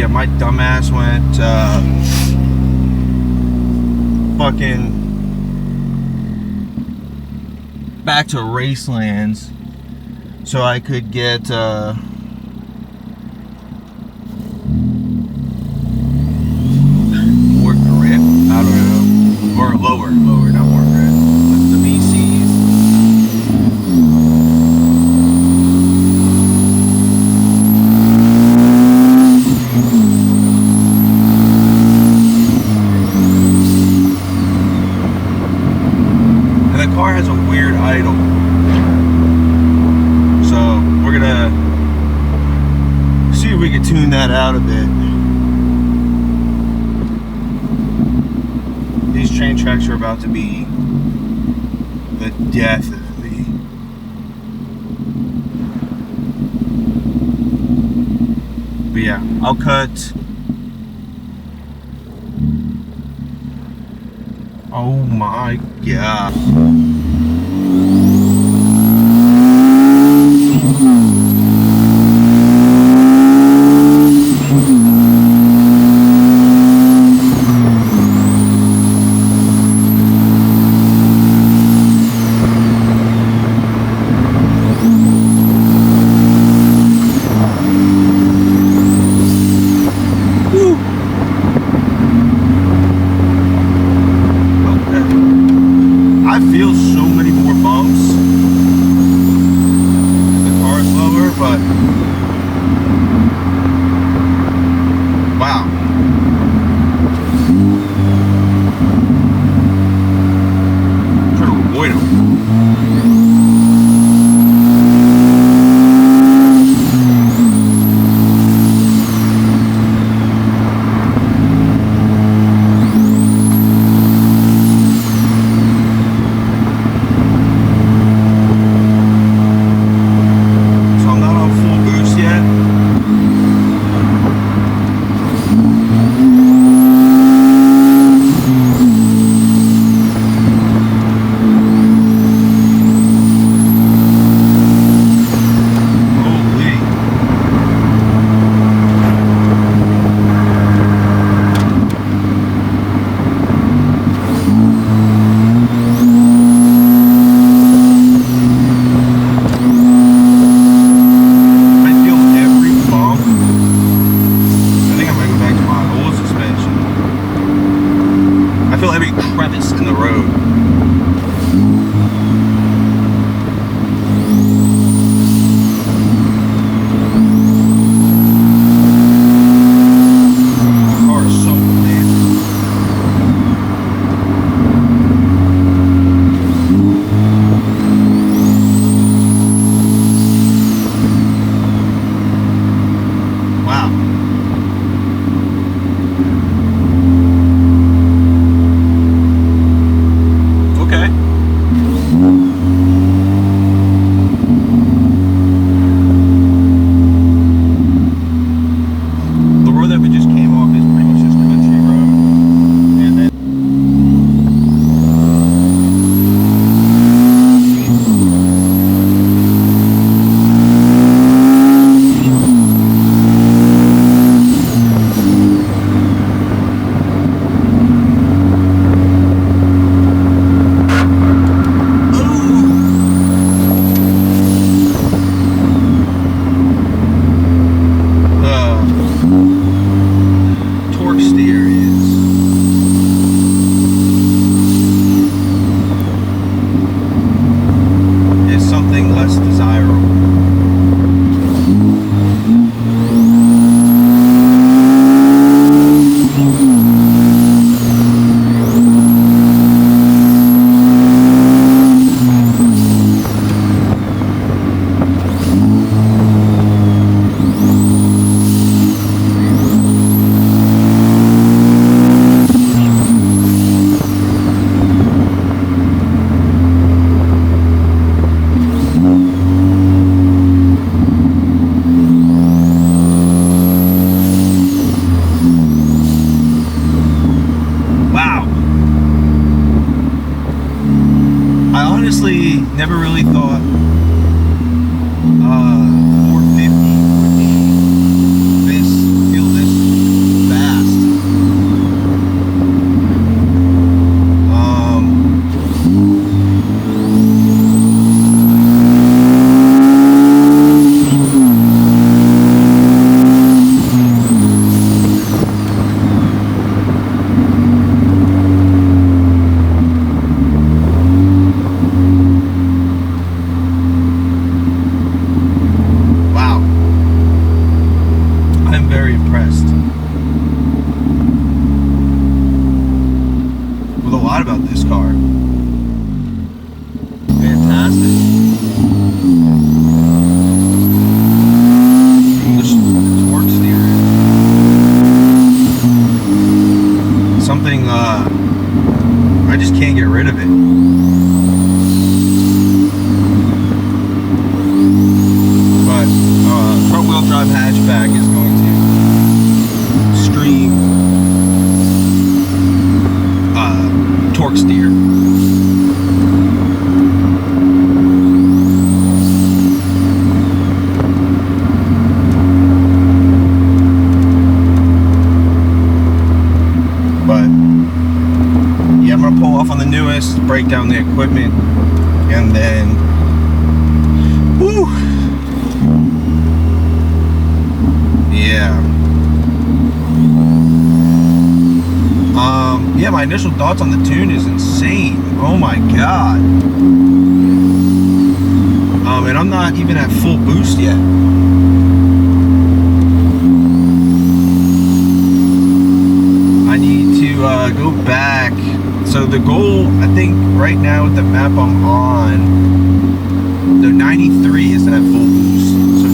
yeah, my dumbass went fucking back to Racelands so I could get more grip. I don't know, or lower, not more grip. The VCs. And the car has a weird idle. So we're gonna see if we can tune that out a bit. These train tracks are about to be the death of me. But yeah, I'll cut. Oh my god. never really thought 450 would feel this very impressed with a lot about this car. Fantastic. The torque steering. Something I just can't get rid of it. But front wheel drive hatchback is going to stream torque steer. On the newest, break down the equipment, and then woo, yeah, my initial thoughts on the tune is insane. Oh my god. And I'm not even at full boost yet. I need to go back. So the goal, I think right now with the map I'm on, the 93 isn't at full boost. So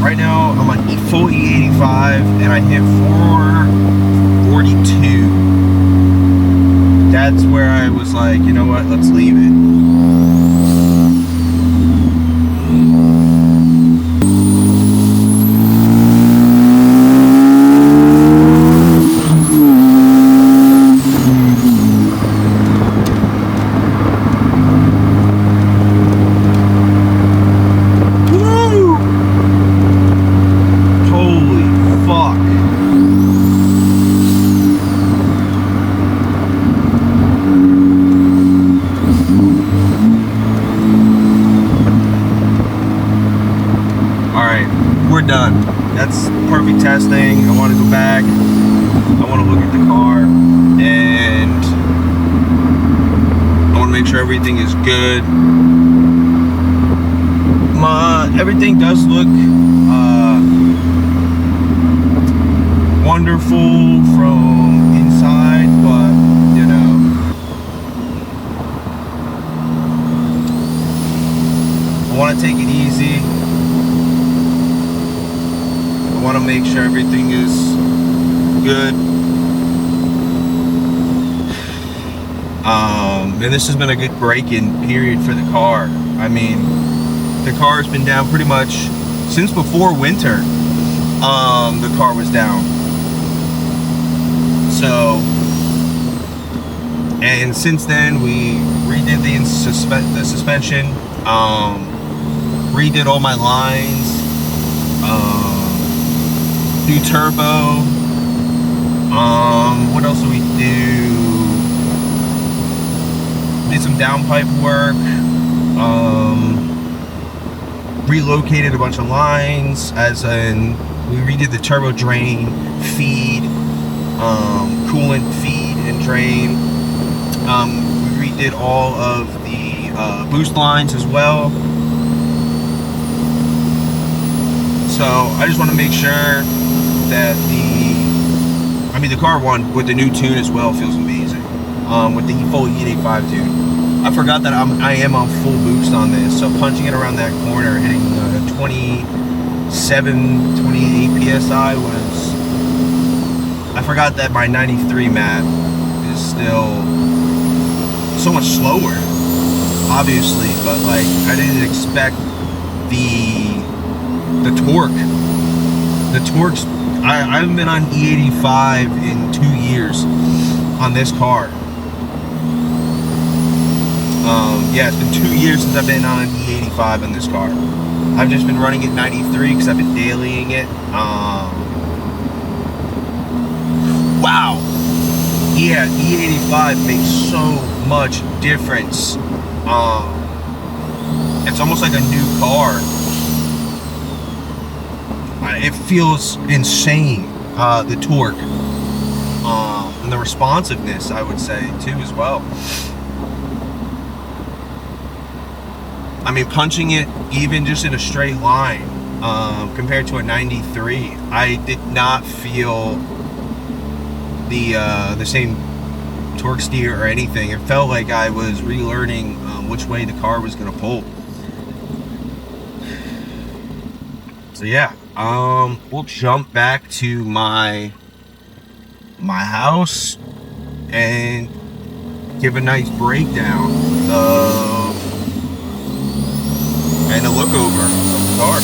right now I'm on full E85 and I hit 442. That's where I was like, you know what, let's leave it. Done. That's perfect testing. I want to go back. I want to look at the car and I want to make sure everything is good. Everything does look wonderful from inside, but you know, I want to take it easy. I want to make sure everything is good. And this has been a good break-in period for the car. I mean, the car has been down pretty much since before winter. The car was down. So, and since then we redid the suspension, redid all my lines. New turbo. What else do we do? Did some downpipe work. Relocated a bunch of lines, as in we redid the turbo drain, feed, coolant feed and drain. We redid all of the boost lines as well. So I just want to make sure that the car one with the new tune as well feels amazing. With the full E85 tune. I forgot that I am on full boost on this, so punching it around that corner, hitting 27, 28 PSI was, I forgot that my 93 map is still so much slower, obviously, but like, I didn't expect the torque. The torque's, I haven't been on E85 in 2 years on this car. Yeah, it's been 2 years since I've been on E85 on this car. I've just been running it 93 because I've been dailying it. Wow. Yeah, E85 makes so much difference. It's almost like a new car. It feels insane, the torque, and the responsiveness, I would say, too, as well. I mean, punching it even just in a straight line, compared to a 93. I did not feel the same torque steer or anything. It felt like I was relearning which way the car was going to pull. So yeah, we'll jump back to my house and give a nice breakdown and a look over of the car.